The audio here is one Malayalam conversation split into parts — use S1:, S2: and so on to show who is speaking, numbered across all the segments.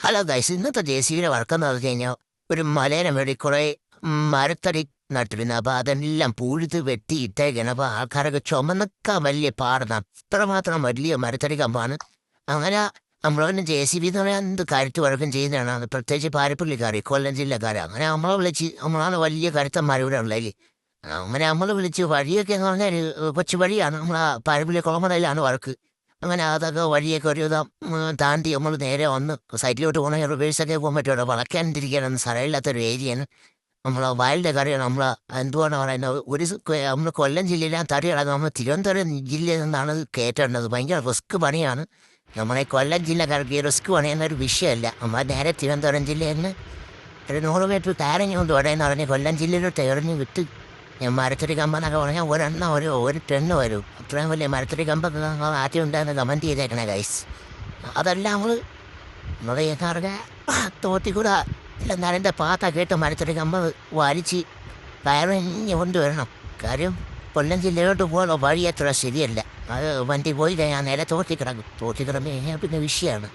S1: ഹലോ ഗൈസ്, ഇന്നത്തെ ജെ.സി.ബിയുടെ വർക്കെന്ന് പറഞ്ഞു കഴിഞ്ഞാൽ ഒരു മലേനെ വേണ്ടി കുറേ മരത്തടി നട്ടിരുന്നു. അപ്പോൾ അതെല്ലാം പൂഴുത്ത് വെട്ടി ഇട്ടേക്കാണ്. അപ്പോൾ ആൾക്കാരൊക്കെ ചുമന്നൊക്കെ വലിയ പാടുന്ന അത്രമാത്രം വലിയ മരത്തടി കമ്പാണ്. അങ്ങനെ നമ്മളെ ജെ.സി.ബി എന്ന് പറയാൻ എന്ത് കരുത്ത് വഴക്കം ചെയ്യുന്നതാണ്. പ്രത്യേകിച്ച് പാരപ്പള്ളിക്കാർ, കൊല്ലം ജില്ലക്കാർ. അങ്ങനെ നമ്മളെ വിളിച്ച് നമ്മളാണ് വലിയ കരുത്തന്മാരിവിടെ ഉള്ളതിൽ. അങ്ങനെ നമ്മൾ വിളിച്ച് വഴിയൊക്കെ എന്ന് പറഞ്ഞാൽ കൊച്ചു വഴിയാണ്. നമ്മളെ പാരപ്പള്ളി കുളമടയിലാണ് വർക്ക്. അങ്ങനെ അതൊക്കെ വഴിയൊക്കെ ഒരു വിധം താണ്ടി നമ്മൾ നേരെ വന്ന് സൈറ്റിലോട്ട് പോകണമെങ്കിൽ റിവേഴ്സൊക്കെ പോകാൻ പറ്റുമല്ലോ. വളയ്ക്കാണ്ടിരിക്കാനൊന്നും സ്ഥലമില്ലാത്തൊരു ഏരിയയാണ്. നമ്മളെ വയലിൻ്റെ കറിയാണ്. നമ്മൾ എന്തുവാണ് പറയുന്നത്, നമ്മൾ കൊല്ലം ജില്ലയിലാണ് തടികളാണ്. നമ്മൾ തിരുവനന്തപുരം ജില്ലയിൽ നിന്നാണ് കയറ്റേണ്ടത്. ഭയങ്കര റിസ്ക് പണിയാണ്. നമ്മളെ കൊല്ലം ജില്ലക്കാർക്ക് ഈ റിസ്ക് പണിയുന്നൊരു വിഷയമല്ല. നമ്മൾ നേരെ തിരുവനന്തപുരം ജില്ലയിൽ നിന്ന് ഒരു 100 മീറ്റർ താരഞ്ഞു കൊണ്ട് വടയെന്ന് പറഞ്ഞ് കൊല്ലം ജില്ലയിലോട്ട് എറിഞ്ഞ് വിട്ട് മരത്തടി കമ്പെന്നൊക്കെ പറഞ്ഞാൽ ഒരെണ്ണം ഒരു ടണ്ണ് വരും. അത്രയും വലിയ മരത്തടി കമ്പൊക്കെ ആദ്യം ഉണ്ടാകുന്ന കമൻറ്റ് ചെയ്തേക്കണേ ഗൈസ്. അതെല്ലാം നമ്മൾ എന്താ പറയുക, തോട്ടിക്കൂടെ എന്നാലും എൻ്റെ പാത്ത കേട്ട് മരത്തടി കമ്പ് വലിച്ച് കയറിഞ്ഞ് കൊണ്ടുവരണം. കാര്യം കൊല്ലം ജില്ലയിലോട്ട് പോകാനുള്ള വഴി അത്ര ശരിയല്ല. അത് വണ്ടി പോയി കഴിഞ്ഞാൽ നേരെ തോട്ടി കിടക്കും. തോട്ടി കിടന്നു കഴിഞ്ഞാൽ പിന്നെ വിഷയമാണ്.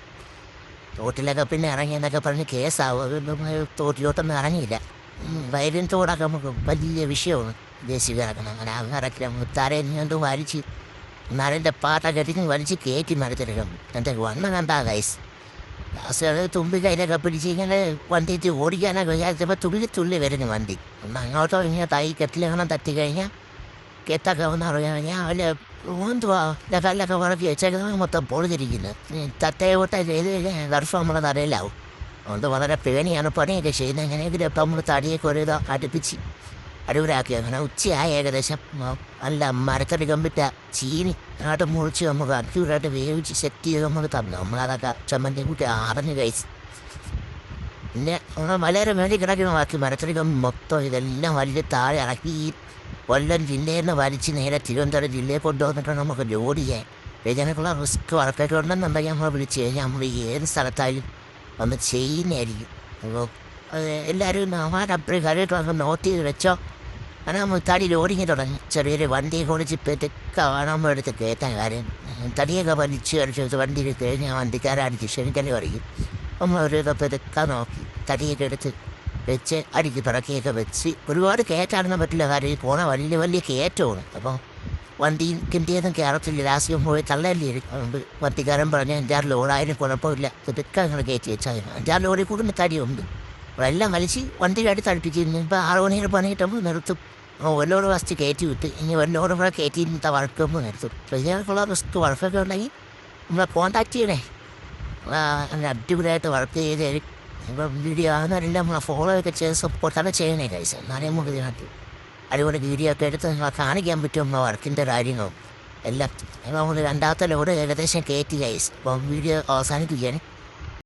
S1: തോട്ടിലൊക്കെ പിന്നെ ഇറങ്ങിയെന്നൊക്കെ പറഞ്ഞ് കേസാവും. തോട്ടിലോട്ടൊന്നും ഇറങ്ങിയില്ല. വയലിൻ തോടൊക്കെ നമുക്ക് വലിയ വിഷയമാണ്. ജെ.സി.ബി ഇറക്കണം. അങ്ങനെ അങ്ങറക്കില്ല മുത്താരഞ്ഞുകൊണ്ട് വലിച്ച് നരൻ്റെ പാട്ട കെട്ടിന് വലിച്ച് കയറ്റി മരത്തിലിടും. എൻ്റെ വണ്ണ കണ്ടാ ഗൈസ്. ലാസ്റ്റ് അത് തുമ്പി കയ്യിലൊക്കെ പിടിച്ച് ഇങ്ങനെ വണ്ടിയിട്ട് ഓടിക്കാനൊക്കെ വിചാരിച്ചപ്പോൾ തുള്ളി വരുന്നു വണ്ടി. ഒന്ന് അങ്ങോട്ടോ ഇങ്ങനെ തൈ കെട്ടിലെങ്ങനെ തട്ടി കഴിഞ്ഞാൽ കെത്തൊക്കെ ഒന്ന് അറിയാൻ കഴിഞ്ഞാൽ അതിൽ എന്തുവാ കല്ലൊക്കെ വളർത്തി വെച്ചേക്കുന്നത് മൊത്തം പൊളിഞ്ഞിരിക്കുന്നത്. തട്ടയെ കൊട്ട ചെയ്ത് കഴിഞ്ഞാൽ വർഷം നമ്മളെ തലയിലാവും. അതുകൊണ്ട് വളരെ പേടിയാണ് പണിയൊക്കെ ചെയ്യുന്നത്. എങ്ങനെയെങ്കിലും ഇപ്പം നമ്മൾ തടിയൊക്കെ ഒരു ഇത് അടുപ്പിച്ച് അടിപൊളിയാക്കി. അങ്ങനെ ഉച്ചയായി ഏകദേശം. നല്ല മരത്തടി കമ്പിട്ട ചീനി ആയിട്ട് മുറിച്ച് നമുക്ക് അടിപൊളിയായിട്ട് വേവിച്ച് സെറ്റ് ചെയ്ത് നമുക്ക് തന്നു. നമ്മളതൊക്കെ ചമ്മന്തി കൂട്ടി അറിഞ്ഞ് കഴിച്ച് പിന്നെ നമ്മൾ വളരെ വേണ്ടി കിടക്കുന്ന ബാക്കി മരത്തടി കമ്പ് മൊത്തം ഇതെല്ലാം വലിയ താഴെ ഇറക്കി കൊല്ലം ജില്ലയിൽ നിന്ന് വലിച്ച് നേരെ തിരുവനന്തപുരം ജില്ലയിൽ കൊണ്ടുവന്നിട്ടാണ് നമുക്ക് ജോലി ചെയ്യാൻ. ഇതിനൊക്കെയുള്ള റിസ്ക് വർക്കൊക്കെ ഉണ്ടെന്നുണ്ടെങ്കിൽ നമ്മൾ വിളിച്ച് കഴിഞ്ഞാൽ നമ്മൾ ഏത് സ്ഥലത്തായാലും വന്ന് ചെയ്യുന്നതായിരിക്കും. അപ്പോൾ എല്ലാവരും അവരപ്പുറം കാര്യമായിട്ട് വന്ന് നോട്ട് ചെയ്ത് വെച്ചോ. കാരണം നമ്മൾ തടി ലോഡിങ് തുടങ്ങി. ചെറിയൊരു വണ്ടിയൊക്കെ ഓടിച്ച് പെറ്റൊക്കെ നമ്മൾ എടുത്ത് കയറ്റാൻ കാര്യം തടിയൊക്കെ വലിച്ച് അടിച്ച് വണ്ടിയിൽ കഴിഞ്ഞാൽ വണ്ടിക്കാരടിച്ച് ക്ഷണിക്കല് പറയും. നമ്മളൊരു ഇതൊക്കെ പെതൊക്കെ നോക്കി തടിയൊക്കെ എടുത്ത് വെച്ച് അടിക്ക് പിറക്കിയൊക്കെ വെച്ച് ഒരുപാട് കയറ്റാനൊന്നും പറ്റില്ല. കാര്യം പോണ വലിയ കയറ്റമാണ്. അപ്പോൾ വണ്ടിയും കിണ്ടിയൊന്നും കയറത്തില്ല. ലാസ്റ്റ് പോയി തള്ളല്ലേ. അതുകൊണ്ട് വണ്ടിക്കാരൻ പറഞ്ഞ 5-6 ലോഡായാലും കുഴപ്പമില്ല, ഇതൊക്കെ അങ്ങനെ കയറ്റി വെച്ചാൽ 5-6 ലോഡിൽ കൂടുതൽ തടിയുണ്ട്. എല്ലാം വലിച്ച് വണ്ടിയിലായിട്ട് തടിപ്പിച്ചിരുന്നു. ഇപ്പോൾ 6 മണിയുടെ പണിയിട്ടപ്പോൾ നിർത്തും. ഒരു ലോഡ് ഫസ്റ്റ് കയറ്റി വിട്ട് ഇനി ഒരു ലോഡ് കൂടെ കയറ്റി വഴക്കുമ്പോൾ നിർത്തും. അപ്പോൾ ഇതിനൊക്കെയുള്ള റിസ്ക് വർക്കൊക്കെ ഉണ്ടെങ്കിൽ നമ്മളെ കോൺടാക്ട് ചെയ്യണേ. അടിപൊളിയായിട്ട് വർക്ക് ചെയ്ത് ഇപ്പം വീഡിയോ ആകുന്നവരെല്ലാം നമ്മളെ ഫോളോ ഒക്കെ ചെയ്ത് സപ്പോർട്ടാണ് ചെയ്യണേ കൈസ്. എന്നാലേ നമുക്ക് ഇതിനകത്ത് അടിപൊളി വീഡിയോ ഒക്കെ എടുത്ത് നമ്മളെ കാണിക്കാൻ പറ്റും. നമ്മളെ വർക്കിൻ്റെ കാര്യങ്ങളും എല്ലാം നമ്മൾ 2ാമത്തെ ലോഡ് ഏകദേശം കയറ്റി കൈസ്. അപ്പം വീഡിയോ അവസാനിപ്പിക്കുകയാണ്.